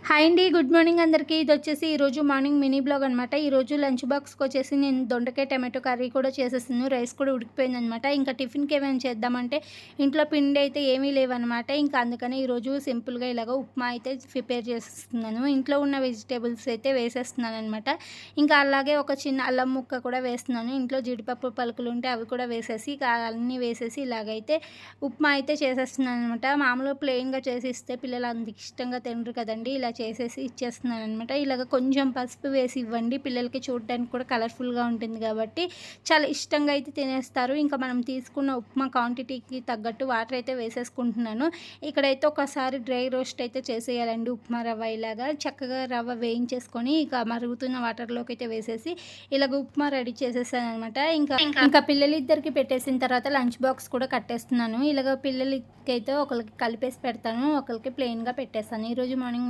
Hi అండి. Good morning అందరికీ. ఇదొచ్చేసి ఈరోజు మార్నింగ్ మినీ బ్లాగ్ అనమాట. ఈరోజు లంచ్ బాక్స్‌కొచ్చేసి నేను దొండకాయ టమాటో కర్రీ కూడా చేసేసాను. రైస్ కూడా ఉడికిపోయిందనమాట. ఇంకా టిఫిన్‌కి ఏమైనా చేద్దామంటే ఇంట్లో పిండి అయితే ఏమీ లేవనమాట. ఇంకా అందుకని ఈరోజు సింపుల్‌గా ఇలాగ ఉప్మా అయితే ప్రిపేర్ చేసేస్తున్నాను. ఇంట్లో ఉన్న వెజిటేబుల్స్ అయితే వేసేస్తున్నాననమాట. ఇంకా అలాగే ఒక చిన్న అల్లం ముక్క కూడా వేస్తున్నాను. ఇంట్లో జీడిపప్పు పలుకులు ఉంటే అవి కూడా వేసేసి ఇక అన్నీ వేసేసి ఇలాగైతే ఉప్మా అయితే చేసేస్తున్నాననమాట. మామూలుగా ప్లెయిన్‌గా చేసి ఇస్తే పిల్లలు అంత ఇష్టంగా తినరు కదండీ. ఇలా చేసేసి ఇచ్చేస్తున్నాననమాట. ఇలాగ కొంచెం పసుపు వేసి ఇవ్వండి. పిల్లలకి చూడడానికి కూడా కలర్‌ఫుల్‌గా ఉంటుంది కాబట్టి చాలా ఇష్టంగా అయితే తినేస్తారు. ఇంకా మనం తీసుకున్న ఉప్మా క్వాంటిటీకి తగ్గట్టు వాటర్ అయితే వేసేసుకుంటున్నాను. ఇక్కడైతే ఒకసారి డ్రై రోస్ట్ అయితే చేసేయాలండి ఉప్మా రవ్వ ఇలాగా. చక్కగా రవ్వ వేయించేసుకొని ఇక మరుగుతున్న వాటర్‌లోకి అయితే వేసేసి ఇలాగ ఉప్మా రెడీ చేసేసాననమాట. ఇంకా పిల్లలిద్దరికి పెట్టేసిన తర్వాత లంచ్ బాక్స్ కూడా కట్టేస్తున్నాను. ఇలాగ పిల్లలకైతే ఒకళ్ళకి కలిపేసి పెడతాను. ఒకళ్ళకి ప్లెయిన్‌గా పెట్టేస్తాను. ఈరోజు మార్నింగ్